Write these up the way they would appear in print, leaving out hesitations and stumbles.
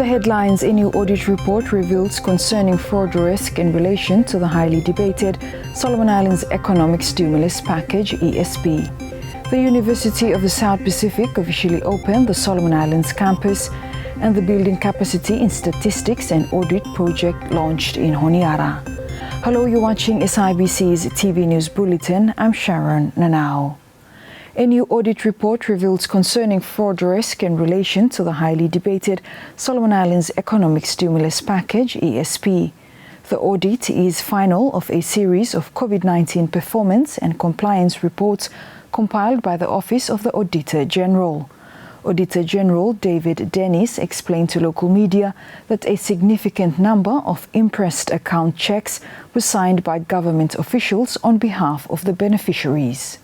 The headlines: a new audit report reveals concerning fraud risk in relation to the highly debated Solomon Islands Economic Stimulus Package (ESP). The University of the South Pacific officially opened the Solomon Islands campus, and the Building Capacity in Statistics and Audit project launched in Honiara. Hello, you're watching SIBC's TV News Bulletin. I'm Sharon Nanao. A new audit report reveals concerning fraud risk in relation to the highly debated Solomon Islands Economic Stimulus Package (ESP). The audit is final of a series of COVID-19 performance and compliance reports compiled by the Office of the Auditor General. Auditor General David Dennis explained to local media that a significant number of impressed account checks were signed by government officials on behalf of the beneficiaries.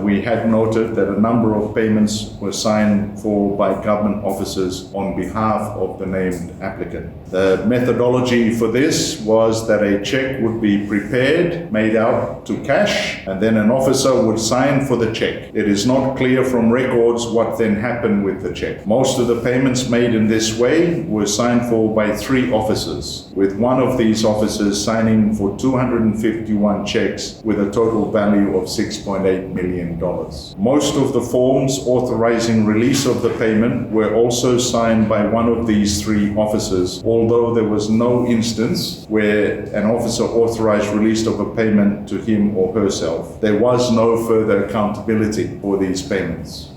We had noted that a number of payments were signed for by government officers on behalf of the named applicant. The methodology for this was that a check would be prepared, made out to cash, and then an officer would sign for the check. It is not clear from records what then happened with the check. Most of the payments made in this way were signed for by 3 officers, with one of these officers signing for 251 checks with a total value of $6.8 million. Most of the forms authorizing release of the payment were also signed by one of these 3 officers, although there was no instance where an officer authorized release of a payment to him or herself. There was no further accountability for these payments.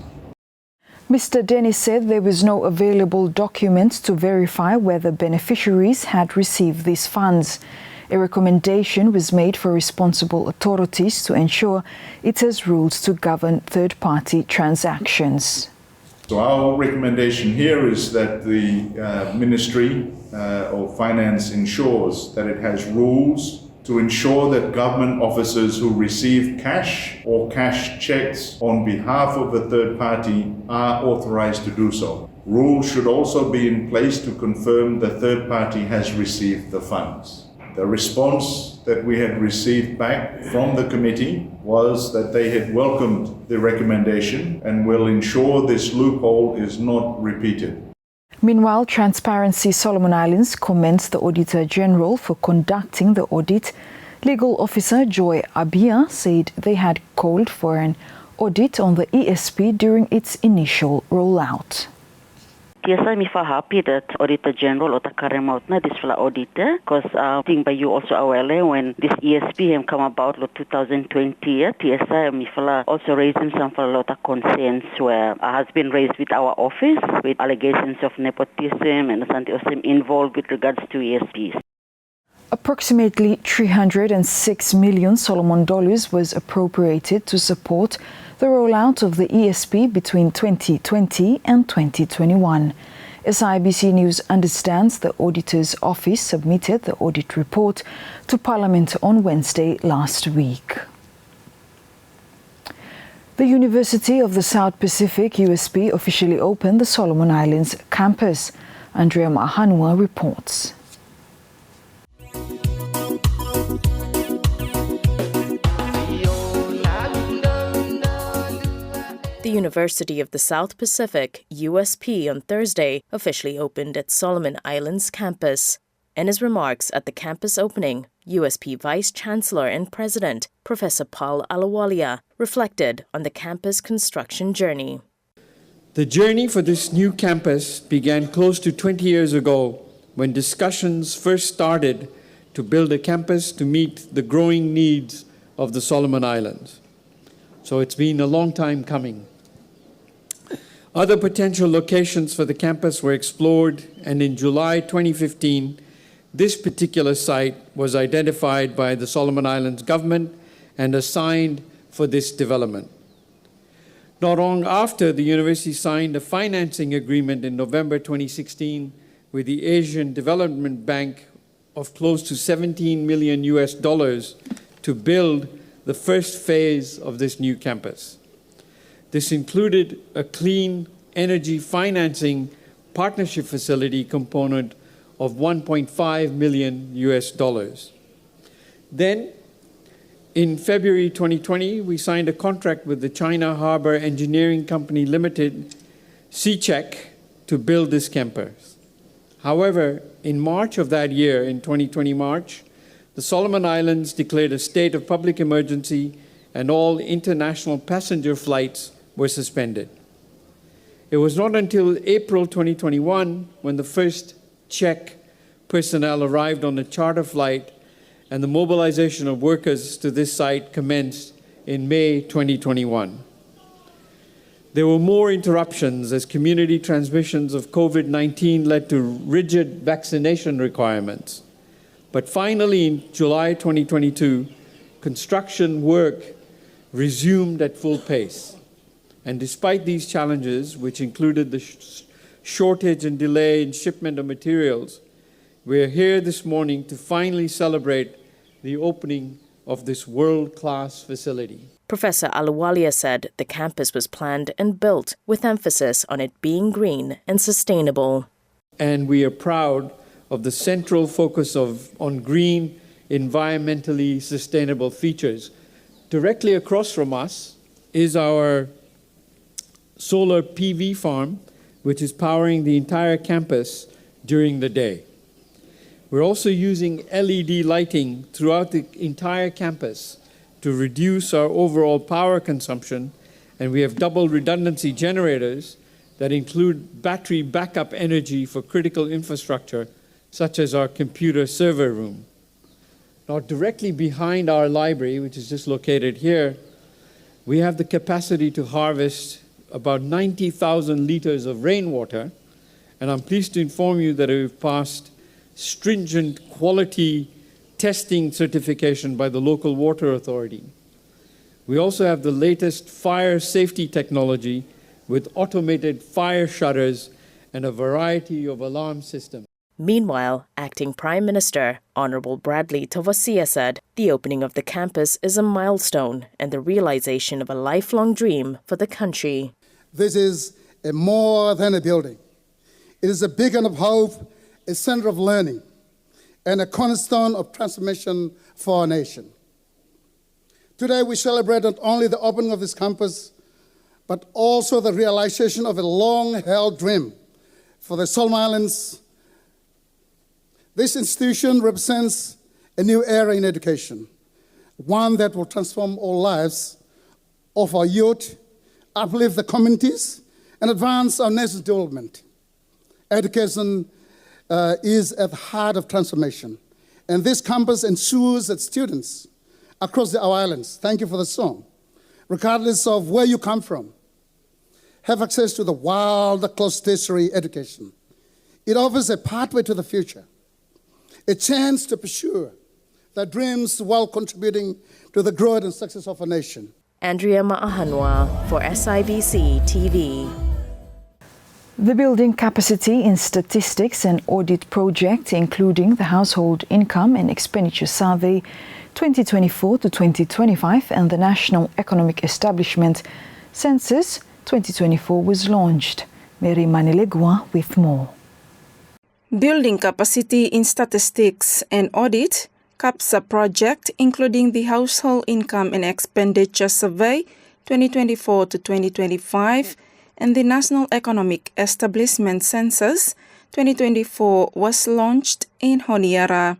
Mr. Dennis said there was no available documents to verify whether beneficiaries had received these funds. A recommendation was made for responsible authorities to ensure it has rules to govern third-party transactions. So our recommendation here is that the Ministry of Finance ensures that it has rules to ensure that government officers who receive cash or cash checks on behalf of a third party are authorized to do so. Rules should also be in place to confirm the third party has received the funds. The response that we had received back from the committee was that they had welcomed the recommendation and will ensure this loophole is not repeated. Meanwhile, Transparency Solomon Islands commends the Auditor General for conducting the audit. Legal Officer Joy Abia said they had called for an audit on the ESP during its initial rollout. Yes, I'm happy that Auditor General Otakarem out na this fla auditor, because I think by you also aware when this ESP have come about 2020, TSI also raising some for a lot of concerns where has been raised with our office with allegations of nepotism and something involved with regards to ESPs. Approximately 306 million Solomon dollars was appropriated to support the rollout of the ESP between 2020 and 2021. SIBC News understands the Auditor's Office submitted the audit report to Parliament on Wednesday last week. The University of the South Pacific USP officially opened the Solomon Islands campus. Andrea Mahanwa reports. The University of the South Pacific, USP, on Thursday officially opened its Solomon Islands campus. In his remarks at the campus opening, USP Vice Chancellor and President, Professor Paul Alawalia, reflected on the campus construction journey. The journey for this new campus began close to 20 years ago when discussions first started to build a campus to meet the growing needs of the Solomon Islands. So it's been a long time coming. Other potential locations for the campus were explored, and in July 2015, this particular site was identified by the Solomon Islands government and assigned for this development. Not long after, the university signed a financing agreement in November 2016 with the Asian Development Bank of close to $17 million to build the first phase of this new campus. This included a clean energy financing partnership facility component of $1.5 million. Then, in February 2020, we signed a contract with the China Harbor Engineering Company Limited, CCHEC, to build this campus. However, in March of that year, in 2020 March, the Solomon Islands declared a state of public emergency and all international passenger flights were suspended. It was not until April 2021 when the first Czech personnel arrived on a charter flight and the mobilization of workers to this site commenced in May 2021. There were more interruptions as community transmissions of COVID-19 led to rigid vaccination requirements. But finally, in July 2022, construction work resumed at full pace. And despite these challenges, which included the shortage and delay in shipment of materials, we're here this morning to finally celebrate the opening of this world-class facility. Professor Aluwalia said the campus was planned and built with emphasis on it being green and sustainable. And we are proud of the central focus on green, environmentally sustainable features. Directly across from us is our solar PV farm, which is powering the entire campus during the day. We're also using LED lighting throughout the entire campus to reduce our overall power consumption, and we have double redundancy generators that include battery backup energy for critical infrastructure, such as our computer server room. Now, directly behind our library, which is just located here, we have the capacity to harvest about 90,000 liters of rainwater, and I'm pleased to inform you that we've passed stringent quality testing certification by the local water authority. We also have the latest fire safety technology with automated fire shutters and a variety of alarm systems. Meanwhile, Acting Prime Minister Honorable Bradley Tovasia said the opening of the campus is a milestone and the realization of a lifelong dream for the country. This is more than a building. It is a beacon of hope, a center of learning, and a cornerstone of transformation for our nation. Today we celebrate not only the opening of this campus, but also the realization of a long-held dream for the Solomon Islands. This institution represents a new era in education, one that will transform all lives of our youth, uplift the communities, and advance our nation's development. Education is at the heart of transformation, and this campus ensures that students across our islands, thank you for the song, regardless of where you come from, have access to the wild, close tertiary education. It offers a pathway to the future, a chance to pursue their dreams while contributing to the growth and success of our nation. Andrea Ma'ahanwa for SIBC TV. The Building Capacity in Statistics and Audit Project, including the Household Income and Expenditure Survey 2024 to 2025 and the National Economic Establishment Census 2024 was launched. Mary Manilegua with more. Building Capacity in Statistics and Audit, CAPSA project, including the Household Income and Expenditure Survey 2024 to 2025 and the National Economic Establishment Census 2024 was launched in Honiara.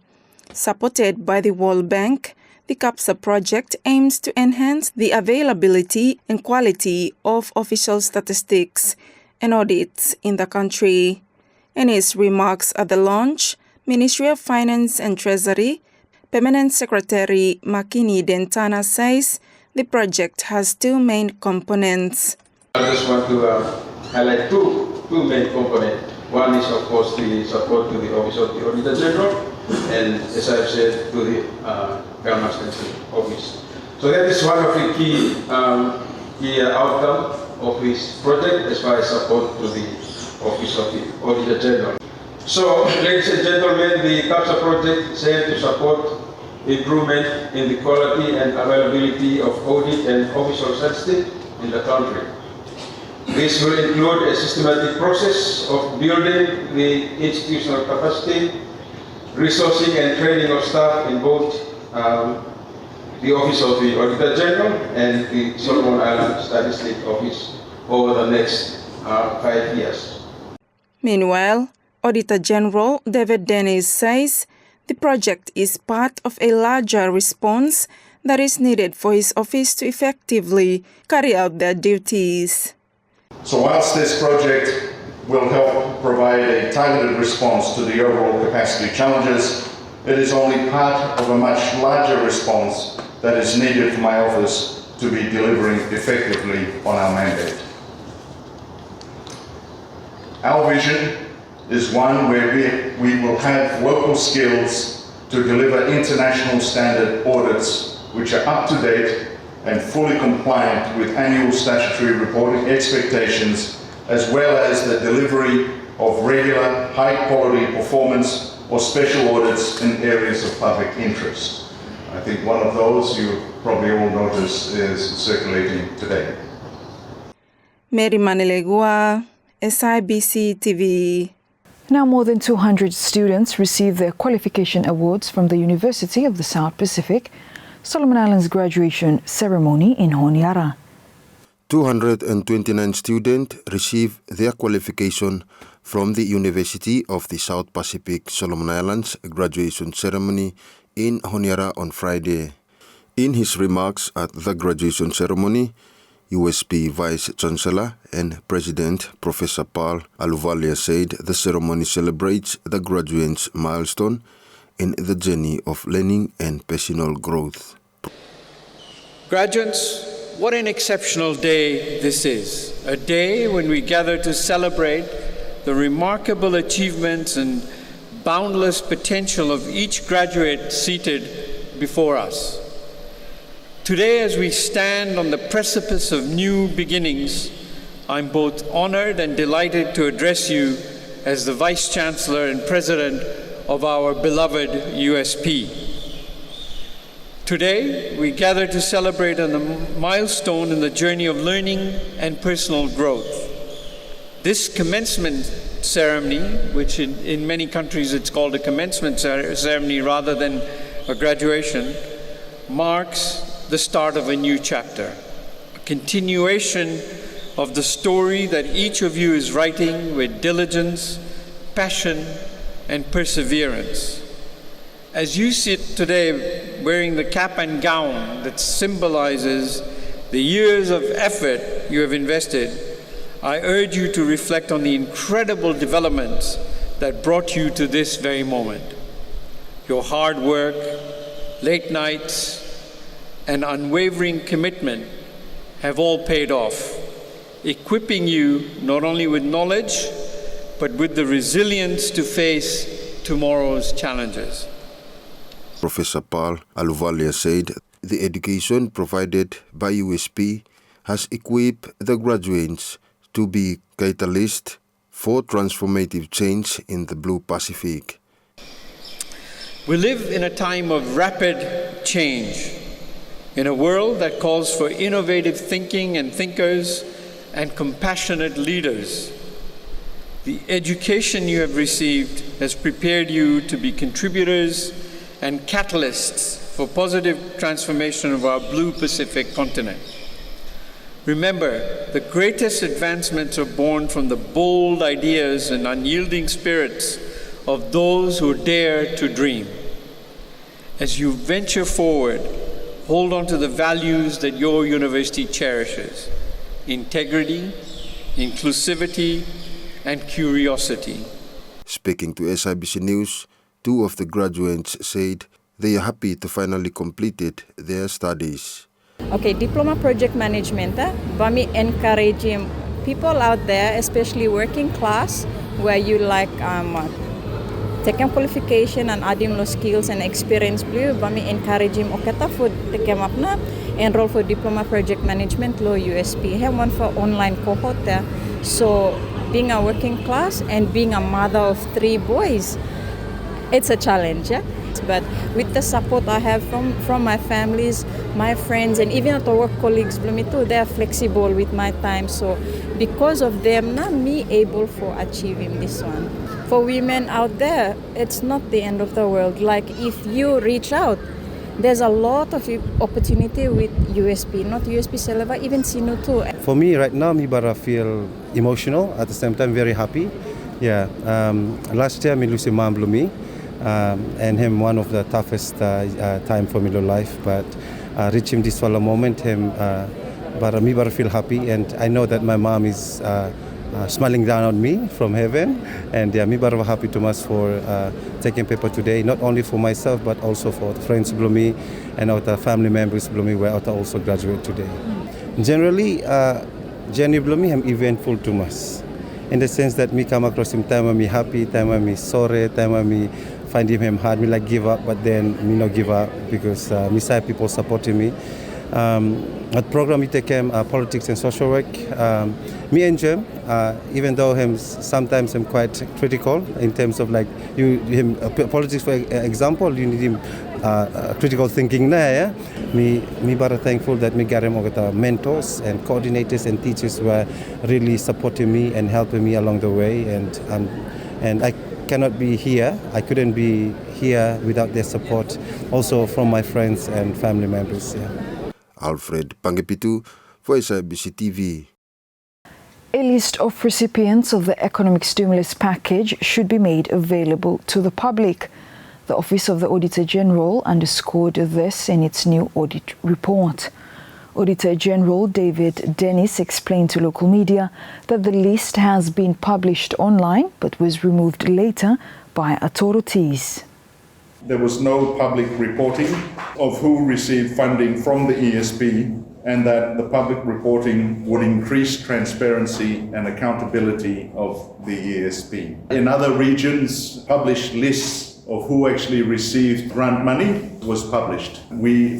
Supported by the World Bank, the CAPSA project aims to enhance the availability and quality of official statistics and audits in the country. In his remarks at the launch, Ministry of Finance and Treasury, Permanent Secretary Makini Dentana says the project has two main components. I just want to highlight two main components. One is, of course, the support to the Office of the Auditor General, and as I've said, to the Government Census Office. So that is one of the key outcomes of this project as far as support to the Office of the Auditor General. So, ladies and gentlemen, the CAPSA project is aimed to support improvement in the quality and availability of audit and official statistics in the country. This will include a systematic process of building the institutional capacity, resourcing and training of staff in both the Office of the Auditor General and the Solomon Island Statistics Office over the next 5 years. Meanwhile, Auditor General David Dennis says the project is part of a larger response that is needed for his office to effectively carry out their duties. So whilst this project will help provide a targeted response to the overall capacity challenges, it is only part of a much larger response that is needed for my office to be delivering effectively on our mandate. Our vision is one where we will have local skills to deliver international standard audits which are up to date and fully compliant with annual statutory reporting expectations, as well as the delivery of regular high-quality performance or special audits in areas of public interest. I think one of those you probably all noticed is circulating today. Mary Manilegua, SIBC TV. Now more than 200 students received their qualification awards from the University of the South Pacific Solomon Islands graduation ceremony in Honiara. 229 students received their qualification from the University of the South Pacific Solomon Islands graduation ceremony in Honiara on Friday. In his remarks at the graduation ceremony, USP Vice Chancellor and President Professor Paul Aluvalia said the ceremony celebrates the graduates' milestone in the journey of learning and personal growth. Graduates, what an exceptional day this is. A day when we gather to celebrate the remarkable achievements and boundless potential of each graduate seated before us. Today, as we stand on the precipice of new beginnings, I'm both honored and delighted to address you as the Vice Chancellor and President of our beloved USP. Today, we gather to celebrate a milestone in the journey of learning and personal growth. This commencement ceremony, which in many countries it's called a commencement ceremony rather than a graduation, marks the start of a new chapter, a continuation of the story that each of you is writing with diligence, passion, and perseverance. As you sit today wearing the cap and gown that symbolizes the years of effort you have invested, I urge you to reflect on the incredible developments that brought you to this very moment. Your hard work, late nights, and unwavering commitment have all paid off, equipping you not only with knowledge, but with the resilience to face tomorrow's challenges. Professor Paul Aluvalia said the education provided by USP has equipped the graduates to be catalysts for transformative change in the Blue Pacific. We live in a time of rapid change, in a world that calls for innovative thinking and thinkers and compassionate leaders. The education you have received has prepared you to be contributors and catalysts for positive transformation of our Blue Pacific continent. Remember, the greatest advancements are born from the bold ideas and unyielding spirits of those who dare to dream. As you venture forward, hold on to the values that your university cherishes: integrity, inclusivity, and curiosity. Speaking to SIBC News, two of the graduates said they are happy to finally completed their studies. Okay, diploma project management, Bami encouraging people out there, especially working class, where you like taking qualification and adding more skills and experience. Blue, Bami encouraging okata for take up na enroll for diploma project management lo USP. Have one for online cohort there. So being a working class and being a mother of 3 boys, it's a challenge, yeah? But with the support I have from my families, my friends, and even at work colleagues, they are flexible with my time. So because of them, now me able for achieving this one. For women out there, it's not the end of the world. Like if you reach out, there's a lot of opportunity with USP, not USP Selava, even Sinu too. For me right now, I feel emotional, at the same time very happy, Yeah, last year I lost my mom, and him one of the toughest time for me in life. But reaching this moment, but me feel happy, and I know that my mom is smiling down on me from heaven, and me happy too much for taking paper today, not only for myself but also for the friends below me and our family members below me, where I also graduate today. Generally, journey below me, I'm eventful too much, in the sense that me come across him time when me happy, time when me sorry, time when me find him hard, me like give up, but then me not give up because me see people supporting me. At program we take politics and social work. Me and Jim, even though sometimes I'm quite critical in terms of like politics, for example, you need him critical thinking there. Yeah? Me very thankful that me got him with mentors and coordinators and teachers who are really supporting me and helping me along the way, and I cannot be here. I couldn't be here without their support, also from my friends and family members. Yeah. Alfred Pangepitu for SIBC TV. A list of recipients of the economic stimulus package should be made available to the public. The Office of the Auditor General underscored this in its new audit report. Auditor General David Dennis explained to local media that the list has been published online but was removed later by authorities. There was no public reporting of who received funding from the ESP, and that the public reporting would increase transparency and accountability of the ESP. In other regions, published lists of who actually received grant money was published.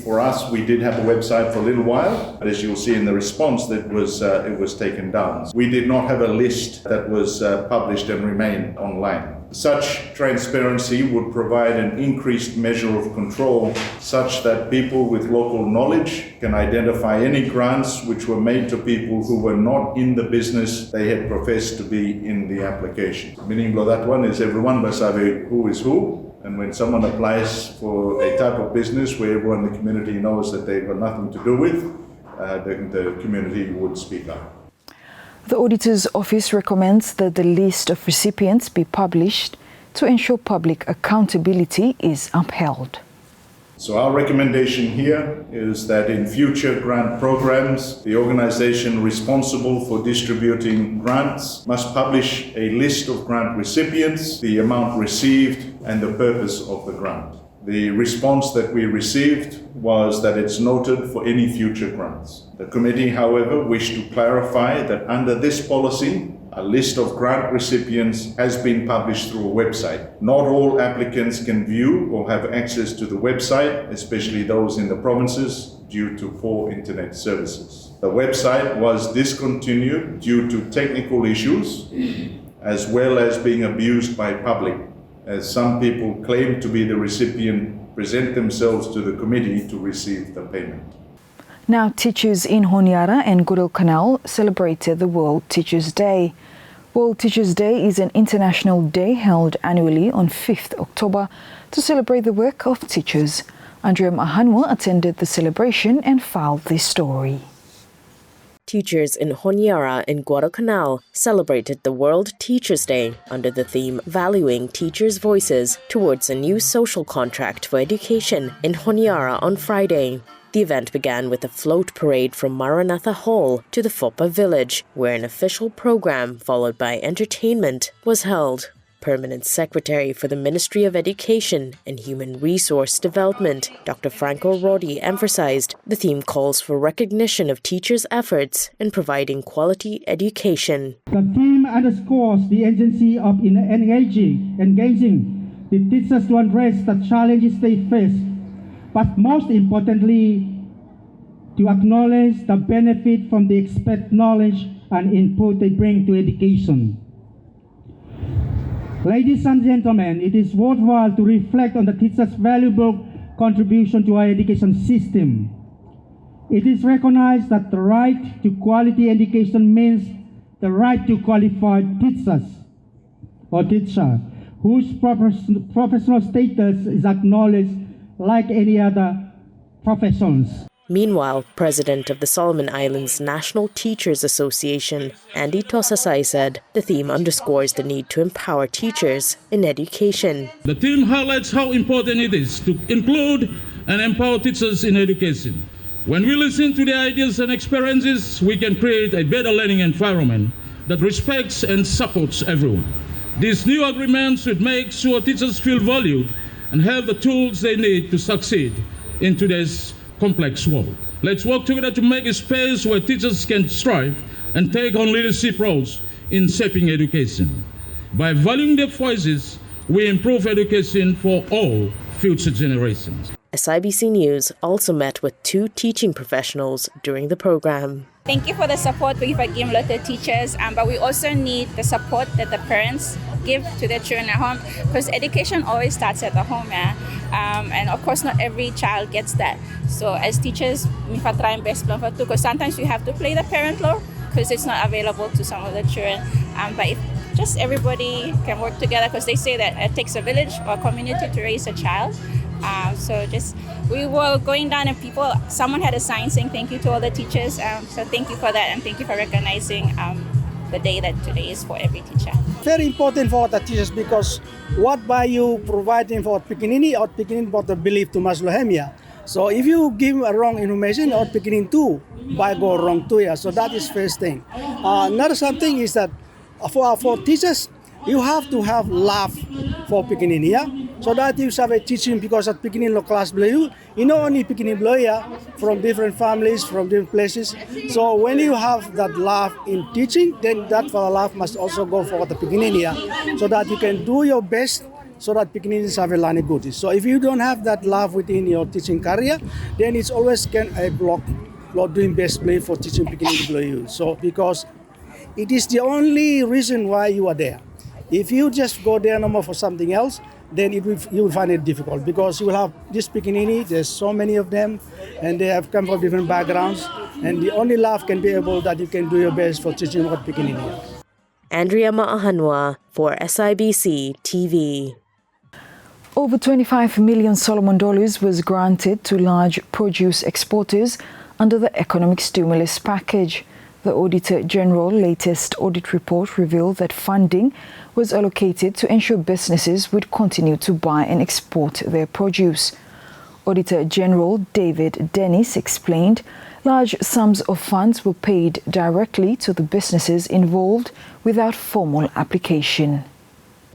For us, we did have a website for a little while, but as you'll see in the response, it was taken down. We did not have a list that was published and remained online. Such transparency would provide an increased measure of control such that people with local knowledge can identify any grants which were made to people who were not in the business they had professed to be in the application. Meaning that one is everyone must have who is who, and when someone applies for a type of business where everyone in the community knows that they've got nothing to do with, the community would speak up. The Auditor's Office recommends that the list of recipients be published to ensure public accountability is upheld. So our recommendation here is that in future grant programs, the organization responsible for distributing grants must publish a list of grant recipients, the amount received, and the purpose of the grant. The response that we received was that it's noted for any future grants. The committee, however, wished to clarify that under this policy, a list of grant recipients has been published through a website. Not all applicants can view or have access to the website, especially those in the provinces, due to poor internet services. The website was discontinued due to technical issues, as well as being abused by public, as some people claim to be the recipient present themselves to the committee to receive the payment. Now, teachers in Honiara and Guadalcanal celebrated the World Teachers' Day. World Teachers' Day is an international day held annually on 5th October to celebrate the work of teachers. Andrea Mahanwa attended the celebration and filed this story. Teachers in Honiara and Guadalcanal celebrated the World Teachers' Day under the theme Valuing Teachers' Voices towards a New Social Contract for Education in Honiara on Friday. The event began with a float parade from Maranatha Hall to the Fopa village, where an official program followed by entertainment was held. Permanent Secretary for the Ministry of Education and Human Resource Development, Dr. Franco Rodi, emphasized the theme calls for recognition of teachers' efforts in providing quality education. The theme underscores the urgency of engaging the teachers to address the challenges they face, but most importantly, to acknowledge the benefit from the expert knowledge and input they bring to education. Ladies and gentlemen, it is worthwhile to reflect on the teachers' valuable contribution to our education system. It is recognized that the right to quality education means the right to qualified teachers or teacher whose professional status is acknowledged like any other professions. Meanwhile, President of the Solomon Islands National Teachers Association, Andy Tosasai, said the theme underscores the need to empower teachers in education. The theme highlights how important it is to include and empower teachers in education. When we listen to the ideas and experiences, we can create a better learning environment that respects and supports everyone. This new agreement should make sure teachers feel valued and have the tools they need to succeed in today's complex world. Let's work together to make a space where teachers can strive and take on leadership roles in shaping education. By valuing their voices, we improve education for all future generations. SIBC News also met with 2 teaching professionals during the program. Thank you for the support we give to teachers, but we also need the support that the parents give to their children at home, because education always starts at the home, and of course not every child gets that. So as teachers, we try and best plan for too, because sometimes we have to play the parent role because it's not available to some of the children. But if just everybody can work together, because they say that it takes a village or a community to raise a child. We were going down and someone had a sign saying thank you to all the teachers. So thank you for that, and thank you for recognizing the day that today is for every teacher. Very important for the teachers, because what by you providing for Pikinini or Pikinini for the belief to Maslohemia. So if you give a wrong information or Pikinini too, by go wrong too, yeah. So that is first thing. Another something is that for teachers, you have to have love for Pikinini, yeah? So that you have a teaching, because at Pikinini local class below you know only Pikinini below, yeah, from different families, from different places. So when you have that love in teaching, then that for love must also go for the Pikinini, yeah? So that you can do your best so that Pikininis have a learning good. So if you don't have that love within your teaching career, then it's always a block doing best play for teaching Pikinini below you. So because it is the only reason why you are there. If you just go there no more for something else, then you will find it difficult, because you will have this Pikinini, there's so many of them, and they have come from different backgrounds, and the only love can be able that you can do your best for teaching what Pikinini. Andrea Ma'ahanwa for SIBC TV. Over 25 million Solomon dollars was granted to large produce exporters under the economic stimulus package. The Auditor General latest audit report revealed that funding was allocated to ensure businesses would continue to buy and export their produce. Auditor General David Dennis explained large sums of funds were paid directly to the businesses involved without formal application.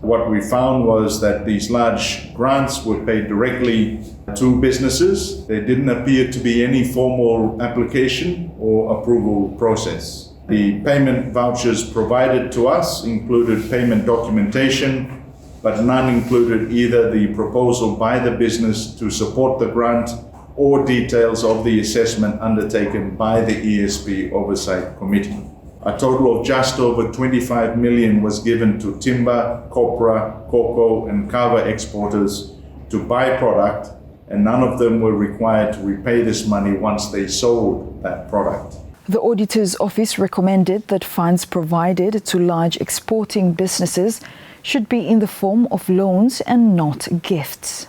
What we found was that these large grants were paid directly to businesses. There didn't appear to be any formal application or approval process. The payment vouchers provided to us included payment documentation, but none included either the proposal by the business to support the grant or details of the assessment undertaken by the ESP Oversight Committee. A total of just over 25 million was given to timber, copra, cocoa and kava exporters to buy product, and none of them were required to repay this money once they sold that product. The Auditor's Office recommended that funds provided to large exporting businesses should be in the form of loans and not gifts.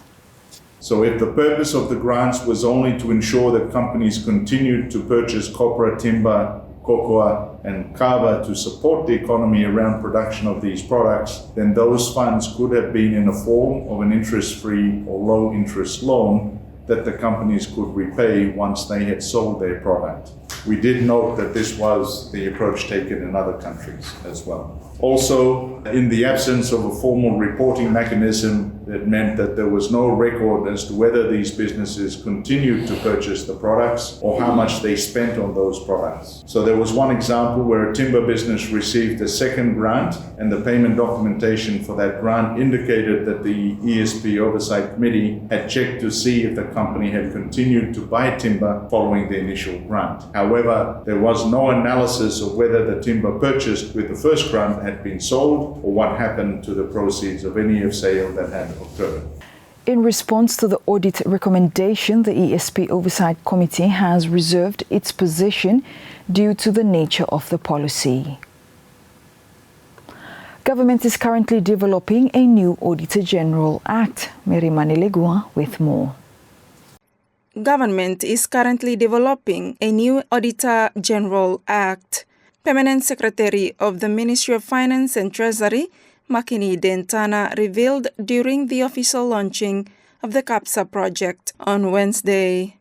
So if the purpose of the grants was only to ensure that companies continued to purchase copra, timber, cocoa and kava to support the economy around production of these products, then those funds could have been in the form of an interest-free or low-interest loan that the companies could repay once they had sold their product. We did note that this was the approach taken in other countries as well. Also, in the absence of a formal reporting mechanism, it meant that there was no record as to whether these businesses continued to purchase the products or how much they spent on those products. So there was one example where a timber business received a second grant, and the payment documentation for that grant indicated that the ESP Oversight Committee had checked to see if the company had continued to buy timber following the initial grant. However, there was no analysis of whether the timber purchased with the first grant had been sold or what happened to the proceeds of any of sale that had occurred. In response to the audit recommendation, the ESP Oversight Committee has reserved its position due to the nature of the policy. Government is currently developing a new Auditor General Act. Mary Manilegua with more. government is currently developing a new Auditor General Act. Permanent Secretary of the Ministry of Finance and Treasury, Makini Dentana, revealed during the official launching of the CAPSA project on Wednesday.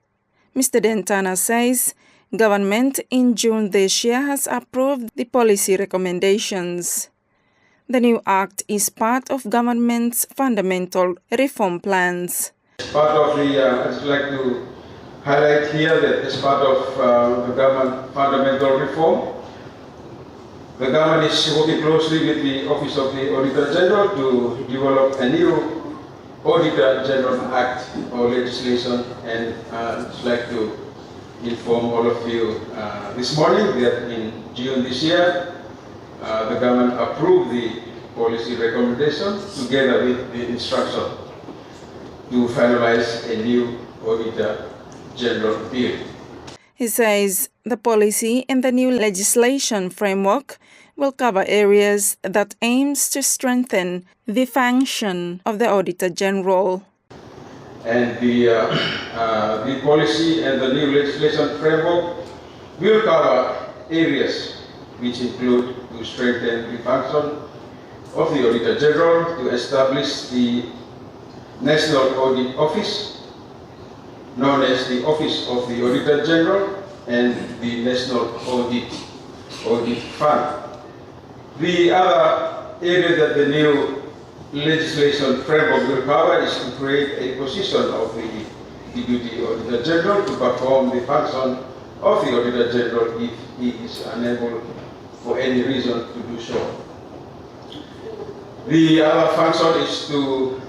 Mr. Dentana says government in June this year has approved the policy recommendations. The new act is part of government's fundamental reform plans. As part of the, I'd just like to highlight here that as part of the government fundamental reform, the government is working closely with the Office of the Auditor General to develop a new Auditor General Act or legislation, and I'd just like to inform all of you this morning that in June this year, the government approved the policy recommendation together with the instruction to finalize a new Auditor General bill. He says the policy and the new legislation framework will cover areas that aims to strengthen the function of the Auditor General. And the policy and the new legislation framework will cover areas which include to strengthen the function of the Auditor General, to establish the National Audit Office, known as the Office of the Auditor General, and the National Audit Fund. The other area that the new legislation framework will cover is to create a position of the Deputy Auditor General to perform the function of the Auditor General if he is unable for any reason to do so. The other function is to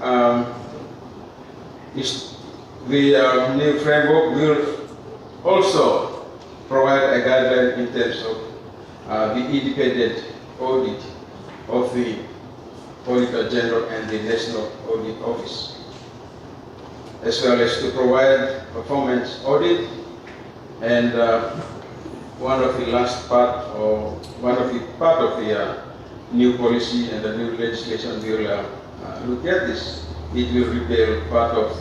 the new framework will also provide a guideline in terms of the independent audit of the Auditor General and the National Audit Office, as well as to provide performance audit. And one of the last part, or one of the part of the new policy and the new legislation will look at this. It will repeal part of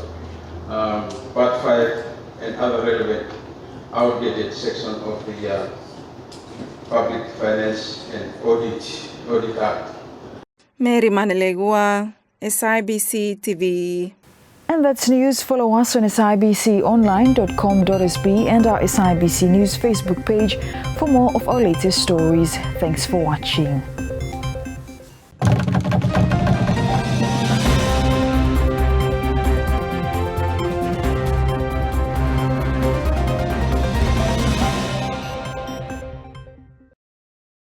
Part 5 and other relevant outdated section of the Public Finance and Audit Act. Mary Manilegua, SIBC TV. And that's news. Follow us on sibconline.com.sb and our SIBC News Facebook page for more of our latest stories. Thanks for watching.